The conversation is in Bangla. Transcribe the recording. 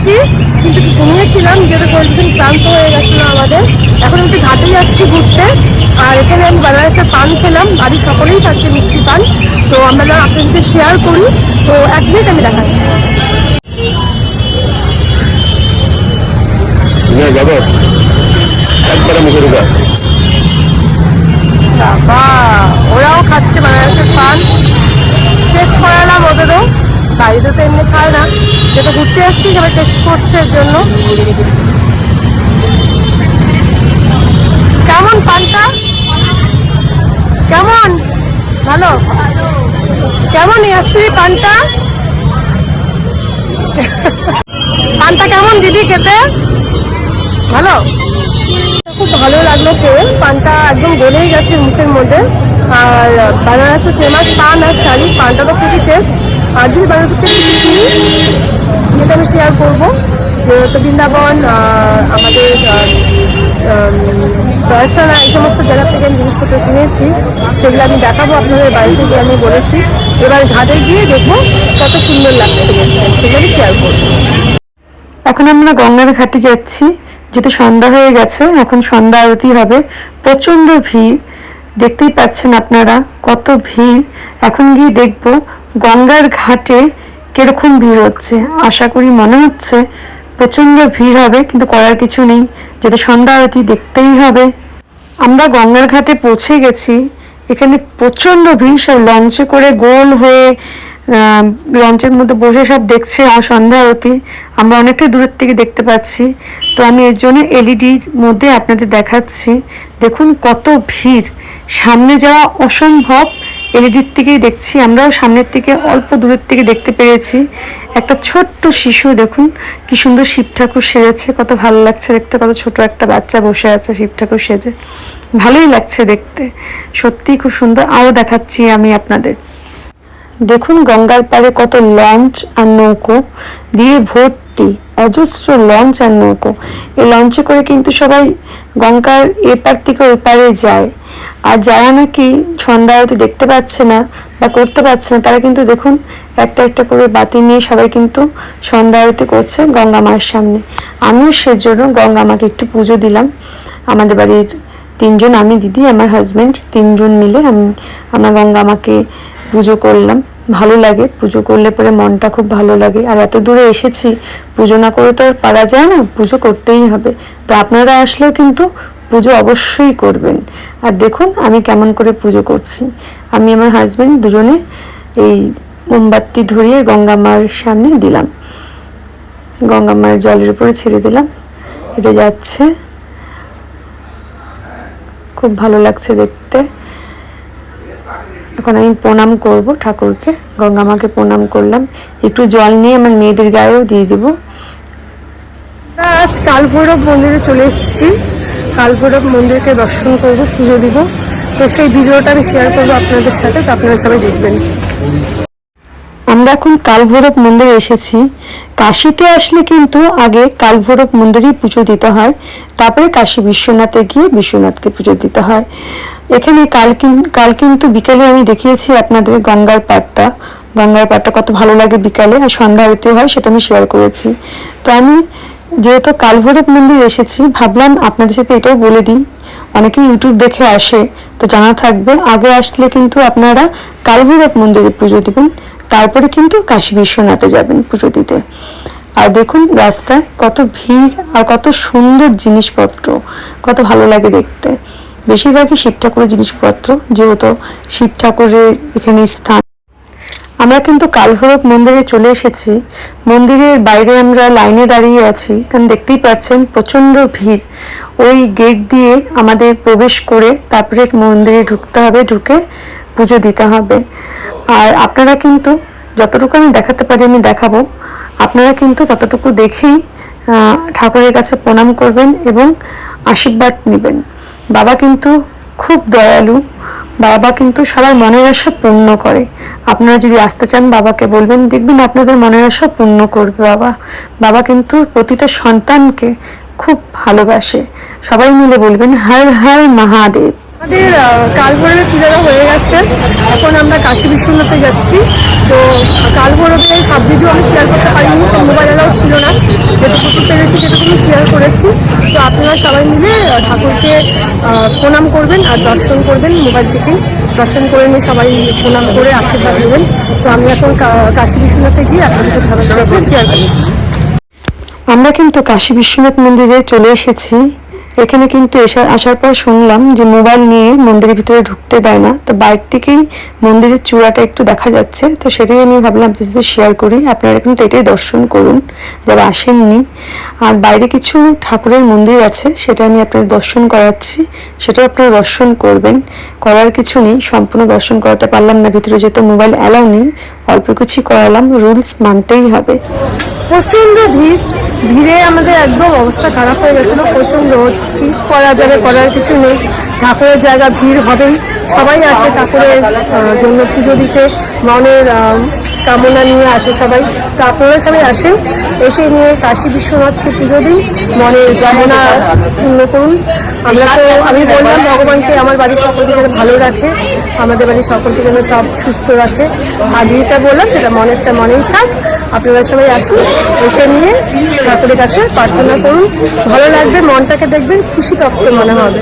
এসেছি, কিন্তু ঘুমিয়েছিলাম যেহেতু শরীর ভীষণ ক্লান্ত হয়ে গেছিলো আমাদের। এখন একটু ঘাটে যাচ্ছি ঘুরতে, আর এখানে আমি বানারসের পান খেলাম, বাড়ির সকলেই খাচ্ছে মিষ্টি পান। তো আমরা আপনাদের শেয়ার করি, তো 1 মিনিট আমি দেখাচ্ছি। বাবা, ওরাও খাচ্ছে বানারসের পান, টেস্ট করালাম ওদেরও। বাড়িতে তো এমনি খায় না, যেটা ঘুরতে আসছি সবাই টেস্ট করছে এর জন্য। কেমন পানটা? কেমন? ভালো? কেমন আসছি পানটা? পানটা কেমন দিদি খেতে? ভালো? খুব ভালো লাগলো খেয়ে, পানটা একদম গলেই গেছে মুখের মধ্যে। আর বানারসের ফেমাস পান আর শাড়ি, পানটা তো খুবই টেস্ট। আর যদি বানারসের থেকে কিনি সেটা আমি শেয়ার করবো, যেহেতু বৃন্দাবন, আমাদের দর্শনা, এই সমস্ত জায়গা থেকে আমি জিনিসপত্র কিনেছি, সেগুলো আমি দেখাবো আপনাদের বাড়িতে গিয়ে। আমি বলেছি এবার ঘাটে গিয়ে দেখবো কত সুন্দর লাগছে, সেগুলো আমি শেয়ার করবো। এখন আমরা গঙ্গার ঘাটে যাচ্ছি, যেহেতু সন্ধ্যা হয়ে গেছে, এখন সন্ধ্যা আরতি হবে। প্রচণ্ড ভিড়, দেখতেই পাচ্ছেন আপনারা কত ভিড়। এখন গিয়ে দেখব গঙ্গার ঘাটে কিরকম ভিড় হচ্ছে। আশা করি মনে হচ্ছে প্রচণ্ড ভিড় হবে, কিন্তু করার কিছু নেই, যেহেতু সন্ধ্যা আরতি দেখতেই হবে। আমরা গঙ্গার ঘাটে পৌঁছে গেছি। এখানে প্রচণ্ড ভিড়, সব লঞ্চে করে গোল হয়ে লঞ্চের মধ্যে বসে সব দেখছে সন্ধ্যা আরতি। আমরা অনেকটাই দূরের থেকে দেখতে পাচ্ছি, তো আমি এর জন্য এলইডির মধ্যে আপনাদের দেখাচ্ছি। দেখুন কত ভিড়, সামনে যাওয়া অসম্ভব। এলইডির থেকেই দেখছি, আমরাও সামনের থেকে অল্প দূরের থেকে দেখতে পেরেছি। একটা ছোট্ট শিশু, দেখুন কি সুন্দর শিব ঠাকুর সেজেছে, কত ভালো লাগছে দেখতে। কত ছোট একটা বাচ্চা বসে আছে শিব ঠাকুর সেজে, ভালোই লাগছে দেখতে, সত্যিই খুব সুন্দর। আরও দেখাচ্ছি আমি আপনাদের। দেখুন গঙ্গার পাড়ে কত লঞ্চ আর নৌকো দিয়ে ভর্তি, অজস্র লঞ্চ আর নৌকো। এই লঞ্চে করে কিন্তু সবাই গঙ্গার এপার থেকে ওই পারে যায়। আর যারা নাকি সন্ধ্যা আরতি দেখতে পাচ্ছে না বা করতে পারছে না, তারা কিন্তু দেখুন একটা একটা করে বাতি নিয়ে সবাই কিন্তু সন্ধ্যা আরতি করছে গঙ্গা মায়ের সামনে। আমিও সেজন্য গঙ্গা মাকে একটু পুজো দিলাম। আমাদের বাড়ির 3 জন, আমি, দিদি, আমার হাজব্যান্ড, 3 জন মিলে আমরা গঙ্গা মাকে পুজো করলাম। ভালো লাগে পুজো করলে, পরে মনটা খুব ভালো লাগে। আর এত দূরে এসেছি, পুজো না করে তো আর পারা যায় না, পুজো করতেই হবে। তো আপনারা আসলেও কিন্তু পুজো অবশ্যই করবেন। আর দেখুন আমি কেমন করে পুজো করছি। আমি আমার হাজব্যান্ড দুজনে এই মোমবাতি ধরিয়ে গঙ্গা মায়ের সামনে দিলাম, গঙ্গা মায়ের জলের উপরে ছেড়ে দিলাম। এটা যাচ্ছে, খুব ভালো লাগছে দেখতে। এখন আমি প্রণাম করব ঠাকুরকে, গঙ্গা মাকে প্রণাম করলাম। একটু জল নিয়ে আমার মেয়েদের গায়েও দিয়ে দেবো। আজ কালভৈরব মন্দিরে চলে এসেছি, কালভৈরব মন্দিরকে দর্শন করব, পুজো দিব। তো সেই ভিডিওটা আমি শেয়ার করবো আপনাদের সাথে, তো আপনারা সবাই দেখবেন। আমরা এখন কালভৈরব মন্দিরে এসেছি। কাশিতে আসলে কিন্তু আগে কালভৈরব মন্দিরেই পুজো দিতে হয়, তারপরে কাশী বিশ্বনাথে গিয়ে বিশ্বনাথকে পুজো দিতে হয়। এখানে কাল কিন্তু বিকালে আমি দেখিয়েছি আপনাদের গঙ্গার পাড়টা কত ভালো লাগে বিকালে, আর সন্ধ্যা আরতি হয়, সেটা আমি শেয়ার করেছি। তো আমি যেহেতু কালভৈরব মন্দির এসেছি, ভাবলাম আপনাদের সাথে এটাও বলে দিই। অনেকেই ইউটিউব দেখে আসে, তো জানা থাকবে। আগে আসলে কিন্তু আপনারা কালভৈরব মন্দিরে পুজো দিবেন, তারপরে কিন্তু কাশী বিশ্বনাথে যাবেন পুজো দিতে। আর দেখুন রাস্তায় কত ভিড় আর কত সুন্দর জিনিসপত্র, কত ভালো লাগে দেখতে। বেশিরভাগই শিব ঠাকুরের জিনিসপত্র, যেহেতু শিব ঠাকুরের এখানে স্থান। আমরা কিন্তু কালভৈরব মন্দিরে চলে এসেছি। মন্দিরের বাইরে আমরা লাইনে দাঁড়িয়ে আছি, কারণ দেখতেই পাচ্ছেন প্রচণ্ড ভিড়। ওই গেট দিয়ে আমাদের প্রবেশ করে তারপরে মন্দিরে ঢুকতে হবে, ঢুকে পুজো দিতে হবে। আর আপনারা কিন্তু যতটুকু আমি দেখাতে পারি আমি দেখাবো, আপনারা কিন্তু ততটুকু দেখেই ঠাকুরের কাছে প্রণাম করবেন এবং আশীর্বাদ নেবেন। বাবা কিন্তু খুব দয়ালু, বাবা কিন্তু সবার মনের আশা পূর্ণ করে। আপনারা যদি আসতে চান বাবাকে বলবেন, দেখবেন আপনাদের মনের আশা পূর্ণ করবে বাবা। বাবা কিন্তু প্রতিটা সন্তানকে খুব ভালোবাসে। সবাই মিলে বলবেন হর হর মহাদেব। আমাদের কালভৈরবের পূজাটা হয়ে গেছে, এখন আমরা কাশী বিশ্বনাথে যাচ্ছি। তো কালভৈরবের সব ভিডিও আমি শেয়ার করতে পারিনি, মোবাইল এলাও ছিল না, যেটুকু পেরেছি সেটুকু শেয়ার করেছি। তো আপনারা সবাই মিলে ঠাকুরকে প্রণাম করবেন আর দর্শন করবেন, মোবাইল থেকে দর্শন করে নিয়ে সবাই প্রণাম করে আশীর্বাদ নেবেন। তো আমি এখন কাশী বিশ্বনাথে গিয়ে আপনাদের সাথে শেয়ার করছি। আমরা কিন্তু কাশী বিশ্বনাথ মন্দিরে চলে এসেছি। এখানে কিন্তু আসার পর শুনলাম যে মোবাইল নিয়ে মন্দিরের ভিতরে ঢুকতে দেয় না, তো বাইরে থেকেই মন্দিরের চূড়াটা একটু দেখা যাচ্ছে, তো সেটাই আমি ভাবলাম আপনাদের সাথে শেয়ার করি। আপনারা কিন্তু এটাই দর্শন করুন যারা আসেননি। আর বাইরে কিছু ঠাকুরের মন্দির আছে, সেটা আমি আপনাদের দর্শন করাচ্ছি, সেটাও আপনারা দর্শন করবেন। করার কিছু নেই, সম্পূর্ণ দর্শন করাতে পারলাম না, ভিতরে যেহেতু মোবাইল অ্যালাউ নেই, অল্প কিছুই করালাম, রুলস মানতেই হবে। প্রচণ্ড ভিড়ে আমাদের একদম অবস্থা খারাপ হয়ে গেছিলো, প্রচণ্ড। কি করা যাবে, করার কিছু নেই, ঠাকুরের জায়গা, ভিড় হবেই। সবাই আসে ঠাকুরের জন্য পুজো দিতে, মনের কামনা নিয়ে আসে সবাই। তো আপনারা সবাই আসেন, এসে নিয়ে কাশী বিশ্বনাথকে পুজো দিন, মনের কামনা পূর্ণ করুন। আমি বললাম ভগবানকে আমার বাড়ির সকলকে যেন ভালো রাখে, আমাদের বাড়ির সকলকে যেন সব সুস্থ রাখে। আর যেটা বললাম সেটা মনেরটা মনেই থাক। আপনারা সবাই আসুন, এসে নিয়ে ঠাকুরের কাছে প্রার্থনা করুন, ভালো লাগবে, মনটাকে দেখবেন খুশি প্রাপ্ত মনে হবে।